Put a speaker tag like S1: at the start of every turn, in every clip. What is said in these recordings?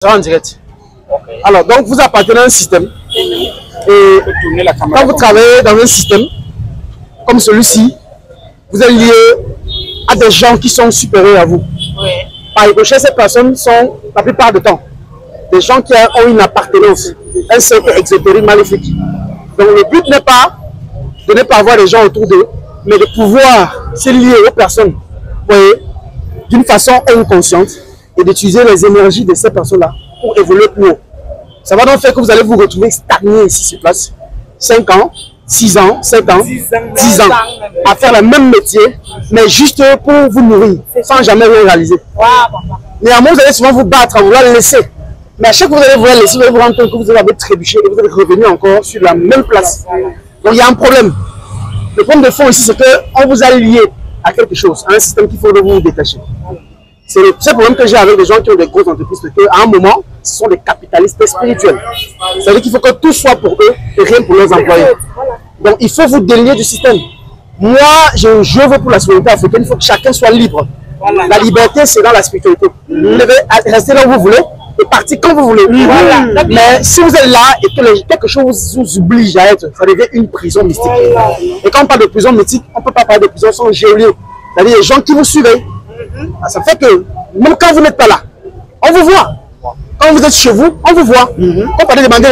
S1: Ça va en direct. Okay. Alors, donc vous appartenez à un système. Et quand vous travaillez dans un système comme celui-ci, vous êtes lié à des gens qui sont supérieurs à vous. Oui. Par ricochet, ces personnes sont, la plupart du temps, des gens qui ont une appartenance, un cercle exotérique maléfique. Donc le but n'est pas de ne pas avoir des gens autour d'eux, mais de pouvoir se lier aux personnes, d'une façon inconsciente, et d'utiliser les énergies de ces personnes-là pour évoluer plus haut. Ça va donc faire que vous allez vous retrouver stagné ici sur place, 5 ans, 6 ans, 7 ans, 10 ans, à faire le même métier, mais juste pour vous nourrir, sans jamais rien réaliser. Néanmoins, vous allez souvent vous battre, à vouloir le laisser. Mais à chaque fois que vous allez vouloir laisser, vous allez vous rendre compte que vous avez trébuché et vous êtes revenu encore sur la même place. Donc il y a un problème. Le problème de fond ici, c'est qu'on vous a lié à quelque chose, à un système qu'il faut de vous détacher. C'est le problème que j'ai avec des gens qui ont des grosses entreprises, parce qu'à un moment, ce sont des capitalistes spirituels. Ça veut dire qu'il faut que tout soit pour eux et rien pour leurs employés. Donc il faut vous délier du système. Moi, je veux pour la souveraineté africaine, il faut que chacun soit libre. La liberté, c'est dans la spiritualité. Vous devez rester là où vous voulez et partir quand vous voulez. Mais si vous êtes là et que quelque chose vous oblige à être, ça devient une prison mystique. Et quand on parle de prison mystique, on ne peut pas parler de prison sans géolier. C'est-à-dire les gens qui vous suivent. Ça fait que même quand vous n'êtes pas là, on vous voit. Quand vous êtes chez vous, on vous voit. Quand vous allez demander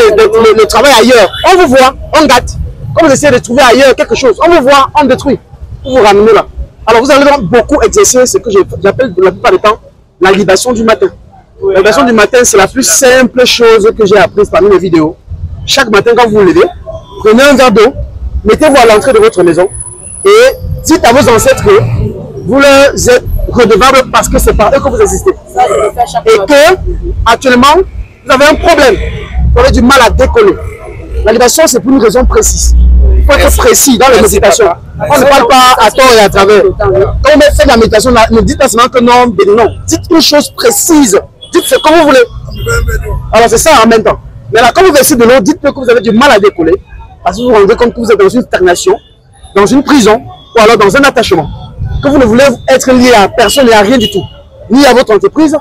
S1: le travail ailleurs, on vous voit, on gâte. Quand vous essayez de trouver ailleurs quelque chose, on vous voit, on détruit. Pour vous ramener là. Alors vous allez donc beaucoup exercer ce que j'appelle la plupart du temps la libation du matin. La libation du matin, c'est la plus simple chose que j'ai apprise parmi mes vidéos. Chaque matin, quand vous vous levez, prenez un verre d'eau, mettez-vous à l'entrée de votre maison et dites à vos ancêtres que vous leur êtes redevables parce que c'est par eux que vous existez. Et que, actuellement, vous avez un problème. Vous avez du mal à décoller. La libation, c'est pour une raison précise. Il faut être précis dans la méditation. On ne parle pas à tort et à travers. Quand vous faites la méditation, ne dites pas seulement que non, mais non. Dites une chose précise. Dites ce que vous voulez. Alors c'est ça en même temps. Mais là, quand vous versez de l'eau, dites que vous avez du mal à décoller. Parce que vous vous rendez compte que vous êtes dans une stagnation, dans une prison, ou alors dans un attachement. Que vous ne voulez être lié à personne et à rien du tout. Ni à votre entreprise,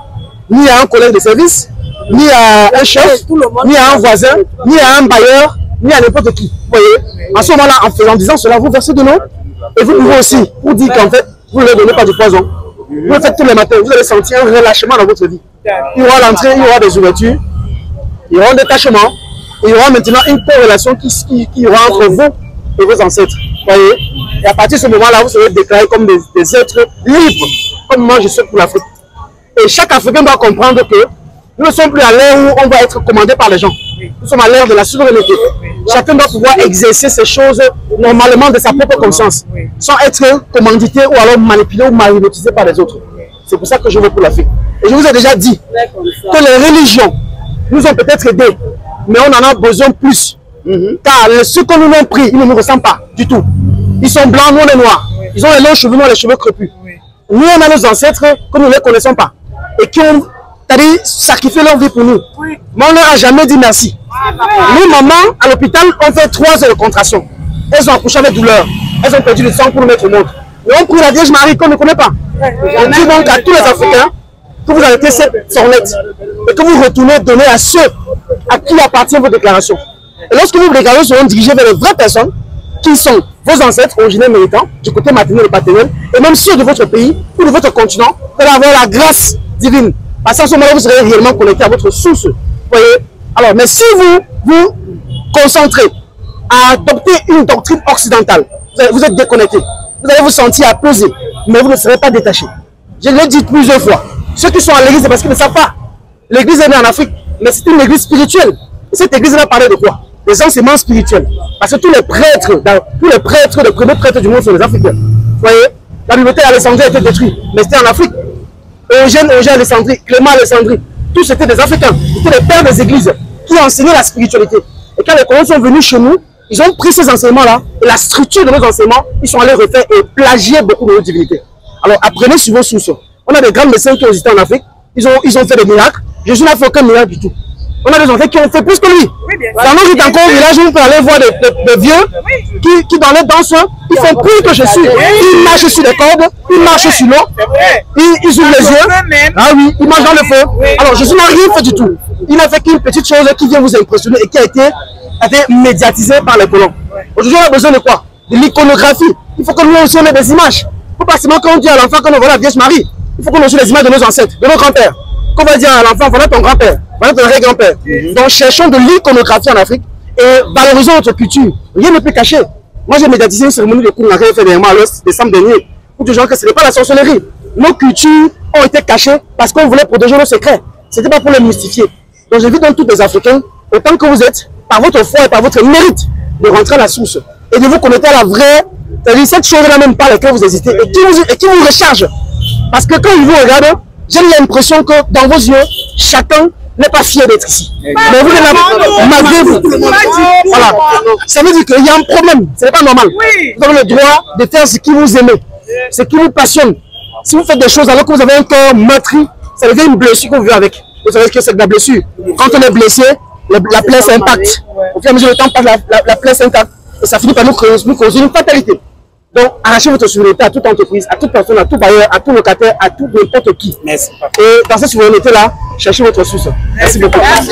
S1: ni à un collègue de service, ni à un chef, ni à un voisin, ni à un bailleur, ni à n'importe qui. Vous voyez, à ce moment-là, en disant cela, vous versez de l'eau et vous pouvez aussi, pour dire qu'en fait, vous ne leur donnez pas du poison. Vous le faites tous les matins, vous allez sentir un relâchement dans votre vie. Il y aura l'entrée, il y aura des ouvertures, il y aura un détachement, il y aura maintenant une corrélation qui y aura entre vous et vos ancêtres. Vous voyez, et à partir de ce moment-là, vous serez déclarés comme des êtres libres, comme moi je suis pour l'Afrique. Et chaque Africain doit comprendre que nous ne sommes plus à l'ère où on va être commandé par les gens. Nous sommes à l'ère de la souveraineté. Chacun doit pouvoir exercer ces choses normalement de sa propre conscience, sans être commandité ou alors manipulé ou marionnetisé par les autres. C'est pour ça que je veux pour l'Afrique. Et je vous ai déjà dit que les religions nous ont peut-être aidés, mais on en a besoin plus. Car ceux que nous ont pris, ils ne nous ressemblent pas du tout. Ils sont blancs, nous on est noirs. Ils ont les longs cheveux, nous on a les cheveux crépus. Nous on a nos ancêtres que nous ne les connaissons pas et qui ont sacrifié leur vie pour nous. Mais on ne leur a jamais dit merci. Nous, maman, à l'hôpital, on fait 3 heures de contraction. Elles ont accouché avec douleur. Elles ont perdu le sang pour nous mettre au monde. Et on prie la Vierge Marie qu'on ne connaît pas. On dit donc à tous les Africains que vous arrêtez cette sornette et que vous retournez donner à ceux à qui appartiennent vos déclarations. Et lorsque vos déclarations seront dirigées vers les vraies personnes, qui sont vos ancêtres originaires méritants, du côté maternel et paternel, et même ceux de votre pays ou de votre continent, vous allez avoir la grâce divine. Parce qu'en ce moment-là, vous serez réellement connecté à votre source. Vous voyez? Alors, mais si vous vous concentrez à adopter une doctrine occidentale, vous êtes déconnecté. Vous allez vous sentir apaisé, mais vous ne serez pas détaché. Je l'ai dit plusieurs fois. Ceux qui sont à l'église, c'est parce qu'ils ne savent pas. L'église est née en Afrique, mais c'est une église spirituelle. Et cette église va parler de quoi? Des enseignements spirituels. Parce que tous les prêtres, les premiers prêtres du monde sont les Africains. Vous voyez? La bibliothèque d'Alexandrie a été détruite, mais c'était en Afrique. Eugène Alexandrie, Clément Alexandrie, tous c'était des Africains. C'était les pères des églises qui enseignaient la spiritualité. Et quand les colons sont venus chez nous, ils ont pris ces enseignements-là et la structure de nos enseignements, ils sont allés refaire et plagier beaucoup de nos divinités. Alors apprenez sur vos sources. On a des grands médecins qui ont existé en Afrique, ils ont fait des miracles. Jésus n'a fait aucun miracle du tout. On a des enfants qui ont fait plus que lui. Dans nos vies encore au village, on peut aller voir des vieux qui dans les danses, ils font plus que je suis. Ils marchent sur les cordes, ils marchent sur l'eau, ils ouvrent les yeux. Ah oui, ils mangent dans le feu. Alors je n'ai rien fait du tout. Il n'a fait qu'une petite chose qui vient vous impressionner et qui a été médiatisée par les colons. Aujourd'hui, on a besoin de quoi? De l'iconographie. Il faut que nous aussi on ait des images. Il ne faut pas seulement qu'on dit à l'enfant qu'on voit la Vierge Marie. Il faut qu'on ait aussi les images de nos ancêtres, de nos grands-pères. Qu'on va dire à l'enfant, voilà ton grand-père, voilà ton vrai-grand-père. Donc cherchons de l'iconographie en Afrique et valorisons notre culture. Rien ne peut cacher. Moi j'ai médiatisé une cérémonie de Koungaré fait dernièrement le décembre dernier pour dire gens que ce n'est pas la sorcellerie. Nos cultures ont été cachées parce qu'on voulait protéger nos secrets. Ce n'était pas pour les mystifier. Donc j'invite donc tous les Africains, autant que vous êtes, par votre foi et par votre mérite, de rentrer à la source et de vous connecter à la vraie, c'est-à-dire cette chose-là même par laquelle vous hésitez et qui vous recharge. Parce que quand ils vous regardent, j'ai l'impression que dans vos yeux, chacun n'est pas fier d'être ici. Mais vous êtes là, malgré vous. Voilà. Ça veut dire qu'il y a un problème. Ce n'est pas normal. Vous avez le droit de faire ce qui vous aimez, ce qui vous passionne. Si vous faites des choses alors que vous avez un corps meurtri, ça devient une blessure que vous vivez avec. Vous savez ce que c'est que la blessure. Quand on est blessé, la plaie s'impacte. Au fur et à mesure du temps, la plaie s'impacte. Et ça finit par nous causer une fatalité. Donc, arrachez votre souveraineté à toute entreprise, à toute personne, à tout bailleur, à tout locataire, à tout n'importe qui. Merci. Et dans cette souveraineté-là, cherchez votre source. Merci beaucoup. Merci.